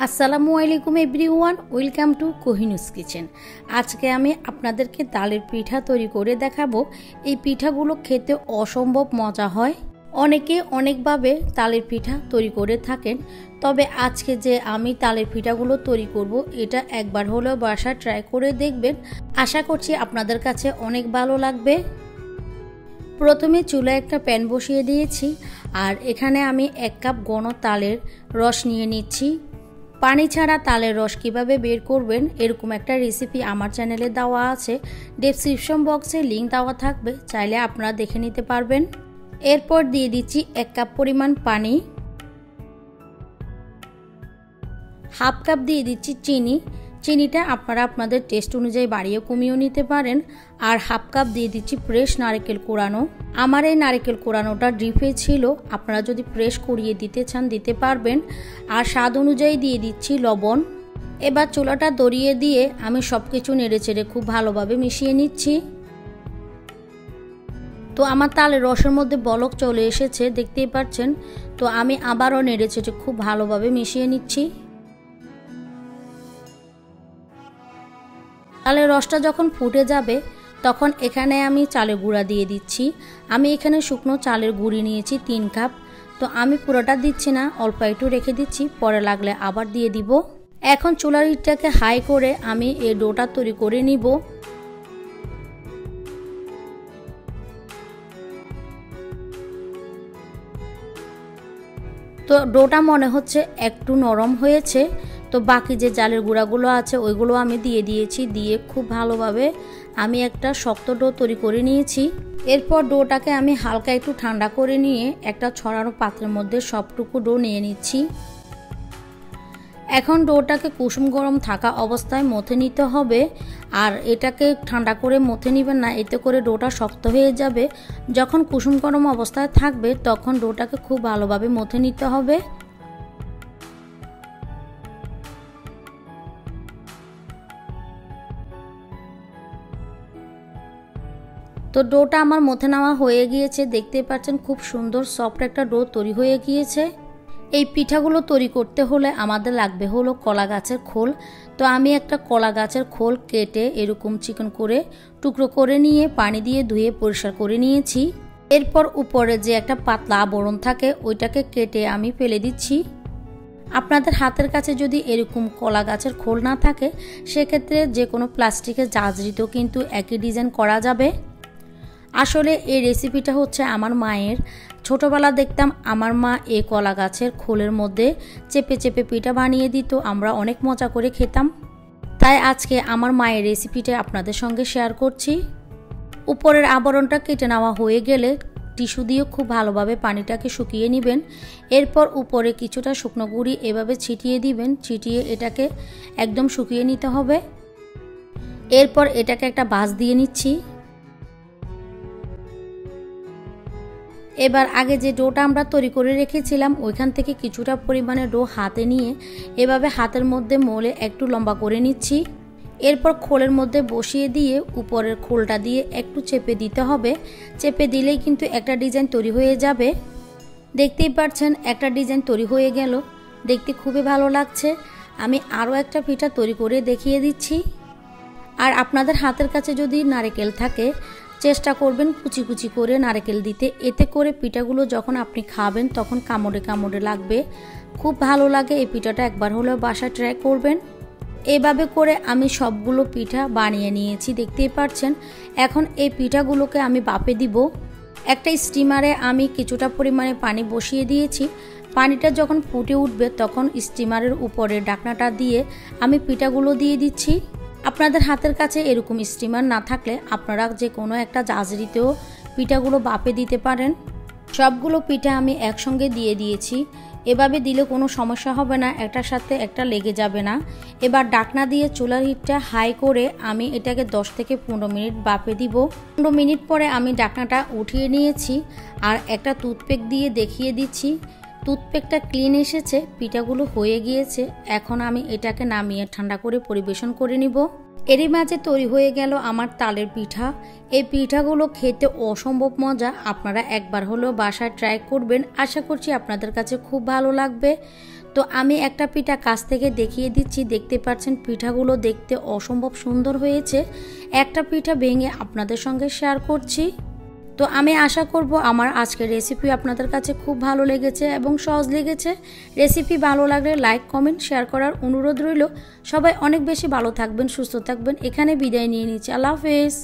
আসসালামু আলাইকুম everyone, welcome to কোহিনুস kitchen. আজকে আমি আপনাদেরকে তালের পিঠা তৈরি করে দেখাবো। এই পিঠাগুলো খেতে অসম্ভব মজা হয়। অনেকে অনেকভাবে তালের পিঠা তৈরি করে থাকেন, তবে আজকে যে আমি তালের পিঠাগুলো তৈরি করব এটা একবার হলেও বাসায় ট্রাই করে দেখবেন। আশা করছি আপনাদের কাছে অনেক ভালো লাগবে। প্রথমে চুলায় একটা প্যান বসিয়ে দিয়েছি, আর এখানে আমি 1 কাপ ঘন তালের রস নিয়ে নিচ্ছি। পানি ছাড়া তালের রস কিভাবে বের করবেন এরকম একটা রেসিপি আমার চ্যানেলে দেওয়া আছে, ডেসক্রিপশন বক্সে লিংক দেওয়া থাকবে, চাইলে আপনারা দেখে নিতে পারবেন। এরপর দিয়ে দিচ্ছি 1 কাপ পরিমাণ পানি, হাফ কাপ দিয়ে দিচ্ছি চিনি। চিনিটা আপনারা আপনাদের টেস্ট অনুযায়ী বাড়িয়ে কমিয়েও নিতে পারেন। আর হাফ কাপ দিয়ে দিচ্ছি ফ্রেশ নারকেল কোড়ানো। আমার এই নারকেল কোড়ানোটা ড্রিপে ছিল, আপনারা যদি ফ্রেশ করিয়ে দিতে চান দিতে পারবেন। আর স্বাদ অনুযায়ী দিয়ে দিচ্ছি লবণ। এবার চুলাটা ধরিয়ে দিয়ে আমি সব কিছু নেড়েচেড়ে খুব ভালোভাবে মিশিয়ে নিচ্ছি। তো আমার তালের রসের মধ্যে বলক চলে এসেছে, দেখতেই পাচ্ছেন। তো আমি আবারও নেড়েচেড়ে খুব ভালোভাবে মিশিয়ে নিচ্ছি। তালের রসটা যখন ফুটে যাবে তখন এখানে আমি চালের গুঁড়া দিয়ে দিচ্ছি। আমি এখানে শুকনো চালের গুঁড়ি নিয়েছি 3 কাপ। তো আমি পুরোটা দিচ্ছি না, অল্প একটু রেখে দিচ্ছি, পরে লাগলে আবার দিয়ে দিব। এখন চুলার হিটটাকে হাই করে আমি এই ডোটা তৈরি করে নিব। তো ডোটা মনে হচ্ছে একটু নরম হয়েছে। তো বাকি যে চালের গুঁড়াগুলো আছে ওইগুলো আমি দিয়ে দিয়েছি, দিয়ে খুব ভালোভাবে আমি একটা শক্ত ডো তৈরি করে নিয়েছি। এরপর ডোটাকে আমি হালকা একটু ঠান্ডা করে নিয়ে একটা ছড়ানো পাত্রের মধ্যে সবটুকু ডো নিয়ে নিচ্ছি। এখন ডোটাকে কুসুম গরম থাকা অবস্থায় মথে নিতে হবে। আর এটাকে ঠান্ডা করে মথে নেবেন না, এতে করে ডোটা শক্ত হয়ে যাবে। যখন কুসুম গরম অবস্থায় থাকবে তখন ডোটাকে খুব ভালোভাবে মথে নিতে হবে। তো ডোটা আমার মথে নেওয়া হয়ে গিয়েছে, দেখতে পাচ্ছেন খুব সুন্দর সফট একটা ডো তৈরি হয়ে গিয়েছে। এই পিঠাগুলো তৈরি করতে হলে আমাদের লাগবে হলো কলা গাছের খোল। তো আমি একটা কলা গাছের খোল কেটে এরকম চিকন করে টুকরো করে নিয়ে পানি দিয়ে ধুয়ে পরিষ্কার করে নিয়েছি। এরপর উপরে যে একটা পাতলা আবরণ থাকে ওইটাকে কেটে আমি ফেলে দিচ্ছি। আপনাদের হাতের কাছে যদি এরকম কলা গাছের খোল না থাকে সেক্ষেত্রে যে কোনো প্লাস্টিকের জাজরিতেও কিন্তু একই ডিজাইন করা যাবে। আসলে এই রেসিপিটা হচ্ছে আমার মায়ের। ছোটবেলা দেখতাম আমার মা এই কলা গাছের খোলের মধ্যে চেপে চেপে পিঠা বানিয়ে দিত, আমরা অনেক মজা করে খেতাম। তাই আজকে আমার মায়ের রেসিপিটা আপনাদের সঙ্গে শেয়ার করছি। উপরের আবরণটা কেটে নেওয়া হয়ে গেলে টিস্যু দিয়ে খুব ভালোভাবে পানিটাকে শুকিয়ে নেবেন। এরপর উপরে কিছুটা শুকনো গুঁড়ি এভাবে ছিটিয়ে দিবেন, ছিটিয়ে এটাকে একদম শুকিয়ে নিতে হবে। এরপর এটাকে একটা বাস দিয়ে নিচ্ছি। এবার আগে যে ডোটা আমরা তৈরি করে রেখেছিলাম ওইখান থেকে কিছুটা পরিমাণে ডো হাতে নিয়ে এভাবে হাতের মধ্যে মলে একটু লম্বা করে নিচ্ছি। এরপর খোলের মধ্যে বসিয়ে দিয়ে উপরের খোলটা দিয়ে একটু চেপে দিতে হবে। চেপে দিলেই কিন্তু একটা ডিজাইন তৈরি হয়ে যাবে। দেখতেই পাচ্ছেন একটা ডিজাইন তৈরি হয়ে গেল, দেখতে খুবই ভালো লাগছে। আমি আরও একটা পিঠা তৈরি করে দেখিয়ে দিচ্ছি। আর আপনাদের হাতের কাছে যদি নারকেল থাকে চেষ্টা করবেন কুচি কুচি করে নারকেল দিতে, এতে করে পিঠাগুলো যখন আপনি খাবেন তখন কামড়ে কামড়ে লাগবে, খুব ভালো লাগে। এই পিঠাটা একবার হলেও বাসায় ট্রাই করবেন। এভাবে করে আমি সবগুলো পিঠা বানিয়ে নিয়েছি, দেখতেই পাচ্ছেন। এখন এই পিঠাগুলোকে আমি বাপে দিব। একটা স্টিমারে আমি কিছুটা পরিমাণে পানি বসিয়ে দিয়েছি। পানিটা যখন ফুটে উঠবে তখন স্টিমারের উপরে ঢাকনাটা দিয়ে আমি পিঠাগুলো দিয়ে দিচ্ছি। আপনাদের হাতের কাছে এরকম স্টিমার না থাকলে আপনারা যে কোনো একটা জাজরিতেও পিঠাগুলো বাপে দিতে পারেন। সবগুলো পিঠা আমি একসঙ্গে দিয়ে দিয়েছি। এভাবে দিলে কোনো সমস্যা হবে না, একটার সাথে একটা লেগে যাবে না। এবার ঢাকনা দিয়ে চুলার হিটটা হাই করে আমি এটাকে 10 থেকে 15 মিনিট বাপে দিব। 15 মিনিট পরে আমি ঢাকনাটা উঠিয়ে নিয়েছি আর একটা টুথপিক দিয়ে দেখিয়ে দিচ্ছি। টুথপিকটা ক্লিন এসেছে, পিঠাগুলো হয়ে গিয়েছে। এখন আমি এটাকে নামিয়ে ঠান্ডা করে পরিবেশন করে নিব। এরই মাঝে তৈরি হয়ে গেল আমার তালের পিঠা। এই পিঠাগুলো খেতে অসম্ভব মজা, আপনারা একবার হলেও বাসায় ট্রাই করবেন। আশা করছি আপনাদের কাছে খুব ভালো লাগবে। তো আমি একটা পিঠা কাছ থেকে দেখিয়ে দিচ্ছি। দেখতে পাচ্ছেন পিঠাগুলো দেখতে অসম্ভব সুন্দর হয়েছে। একটা পিঠা ভেঙে আপনাদের সঙ্গে শেয়ার করছি। তো আমি আশা করব আমার আজকের রেসিপি আপনাদের কাছে খুব ভালো লেগেছে এবং সহজ লেগেছে। রেসিপি ভালো লাগলে লাইক কমেন্ট শেয়ার করার অনুরোধ রইল। সবাই অনেক বেশি ভালো থাকবেন, সুস্থ থাকবেন। এখানে বিদায় নিয়ে নিচ্ছি। আল্লাহ হাফেজ।